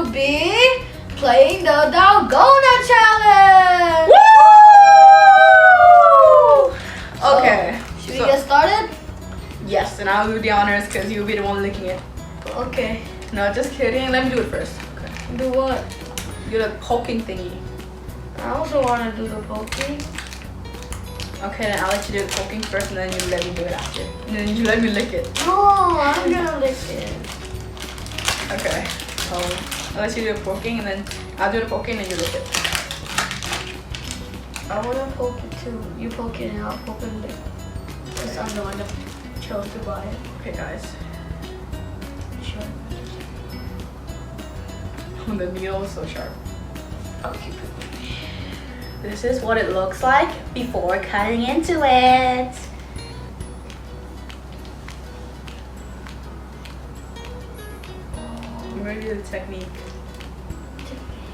to be playing the Dalgona challenge. Woo! Okay. Should we get started? Yes, and I'll do the honors because you'll be the one licking it. Okay. No, just kidding. Let me do it first. Okay. Do what? Do the poking thingy. I also want to do the poking. Okay, then I'll let you do the poking first, and then you let me do it after. And then you let me lick it. No, I'm gonna lick it. Okay. I'll let you do the poking, and then I'll do the poking, and you lick it. I want to poke it too. You poke it and I'll poke and lick. Because I'm the one that chose to buy it. Okay, guys. Sure. The needle is so sharp. I'll keep it. This is what it looks like before cutting into it. I'm ready to do the technique.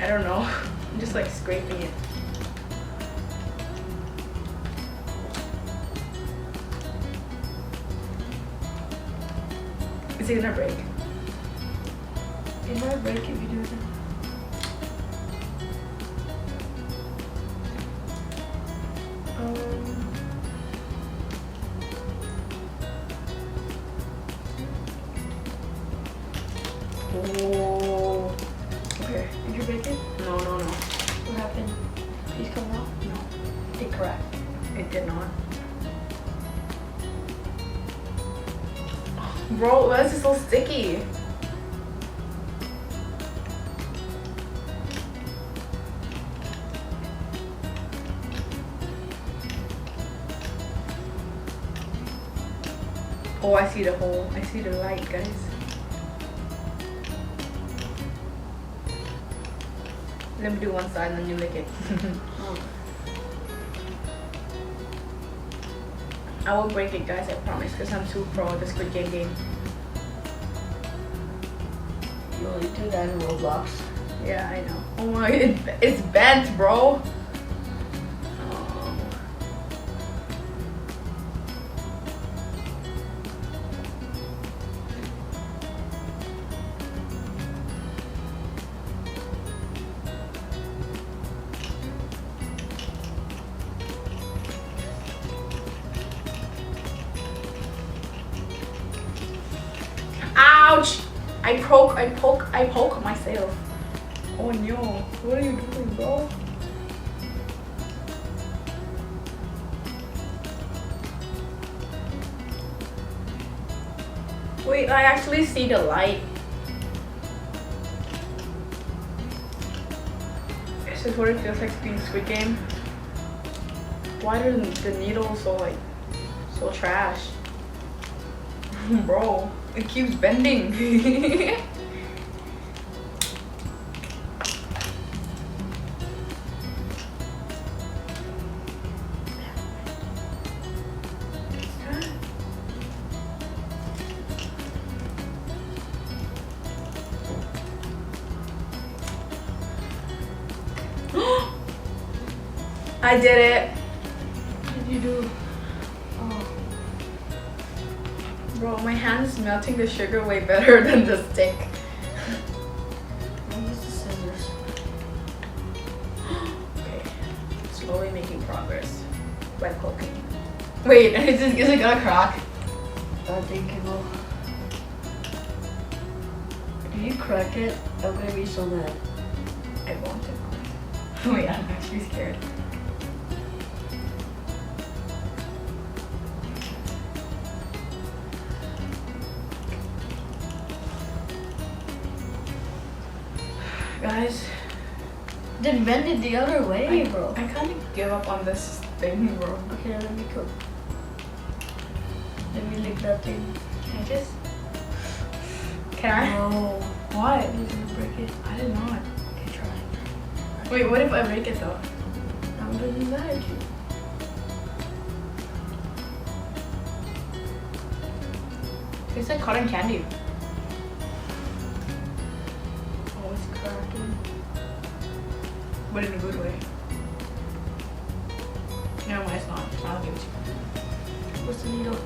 I don't know. I'm just like scraping it. Is it gonna break? It might break if you do that. Oh. Okay. Did you break it? No. What happened? Please come out. No. It cracked. It did not. Bro, why is it so sticky? Oh, I see the hole. I see the light, guys. Let me do one side and then you lick it. I won't break it, guys, I promise, because I'm too pro at the Squid Game. You only do that in Roblox. Yeah, I know. Oh my, it's bent, bro. Ouch! I poke myself. Oh no, what are you doing, bro? Wait, I actually see the light. This is what it feels like being Squid Game. Why are the needles so trash? Bro, it keeps bending. I did it. What did you do? Oh. Bro, my hand's melting the sugar way better than the stick. I'll use the scissors. Okay, slowly making progress by poking. Wait, is it gonna crack? I think it will. If you crack it, I'm gonna be so mad. I want it. Wait, I'm actually scared. Guys, Then bend it the other way, bro. I kind of give up on this thing, bro. Okay, let me cook. Let me lick that thing. Can I just? Can I? No. What? You're gonna break it. I did not. Okay, try. Wait, what if I break it though? I'm gonna be mad at you. It's like cotton candy. Oh, it's cracking. But in a good way. No, it's not. I'll give it to you. What's the needle?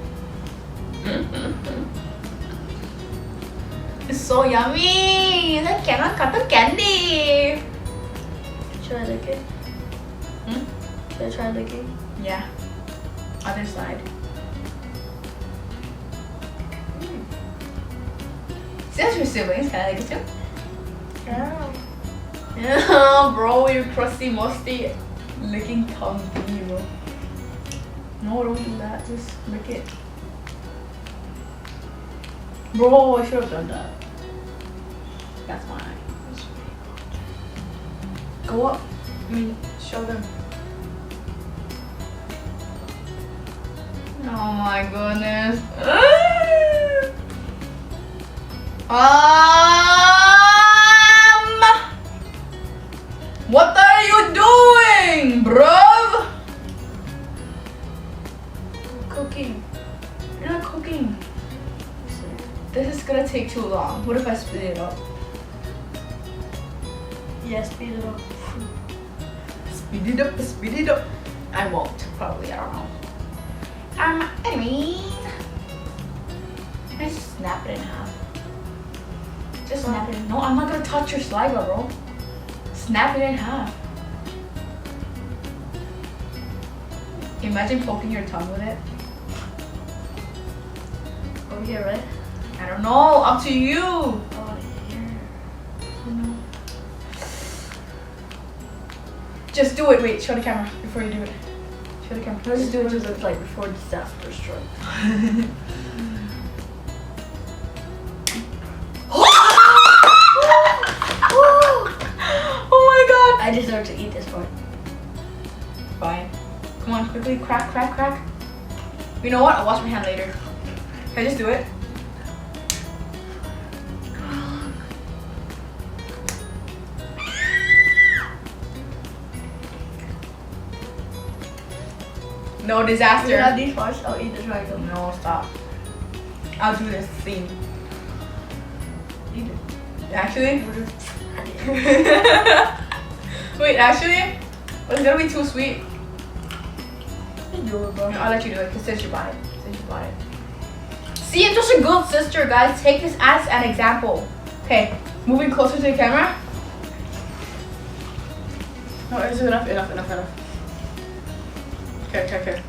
It's so yummy. It's like cotton candy. Should I lick it? Hmm? Should I try licking? Yeah. Other side. See, that's your siblings. Can I like it too? Yeah. Yeah, bro, you crusty, musty, licking tongue thingy, bro. No, don't do that. Just lick it. Bro, I should have done that. That's fine. Go up. I mean, show them. Oh my goodness. What are you doing, bruv? I'm cooking. You're not cooking. This is gonna take too long. What if I speed it up? Yeah, speed it up. Speed it up, speed it up. I won't, probably, I don't know. Anyways. I just snap it in half. Just snap it in. No, I'm not gonna touch your saliva, bro. Snap it in half. Imagine poking your tongue with it. Over here, right? I don't know, up to you. Oh, here. Oh no. Just do it. Wait, show the camera before you do it. Show the camera. Let's do what it looks like before disaster strikes. Oh my god. I deserve to eat this part. Fine. Come on, quickly. Crack, crack, crack. You know what? I'll wash my hand later. Can I just do it? No disaster. You have these parts, I'll eat the triangle. No, stop. I'll do this scene. Eat it. Actually? Wait, actually? It's gonna be too sweet. You do it, bro. I'll let you do it because since you bought it. Since you bought it. See, I'm just a good sister, guys. Take this as an example. Okay, moving closer to the camera. No, is it enough? Enough, enough, enough. Okay, okay, okay.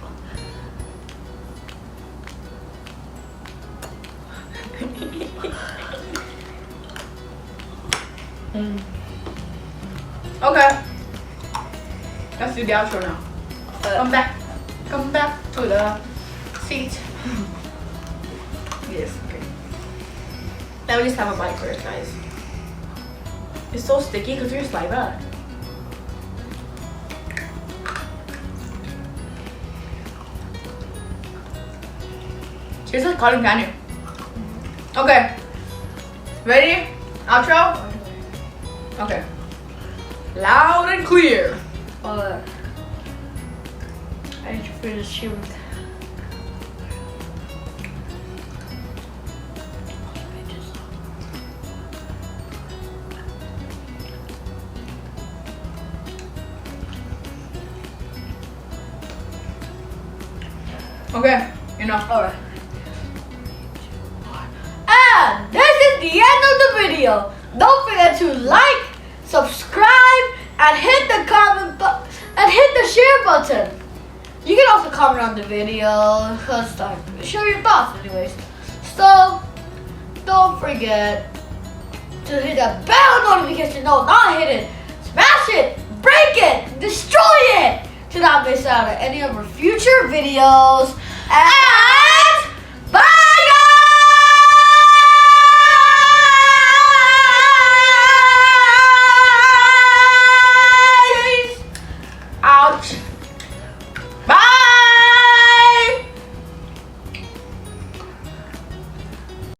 Okay. Let's do the outro now. Come back. Come back to the seat. Yes, okay. Now we just have a bite first, guys. It's so sticky because your saliva. Tastes like cotton candy. Okay. Ready? Outro? Okay. Loud and clear. I need to finish chewing. Okay, enough. Alright. And this is the end of the video. Don't forget to like, subscribe, and hit the comment button and hit the share button. You can also comment on the video, share your thoughts anyways. So don't forget to hit that bell notification. No, not hit it. Smash it, break it, destroy it to not miss out on any of our future videos. And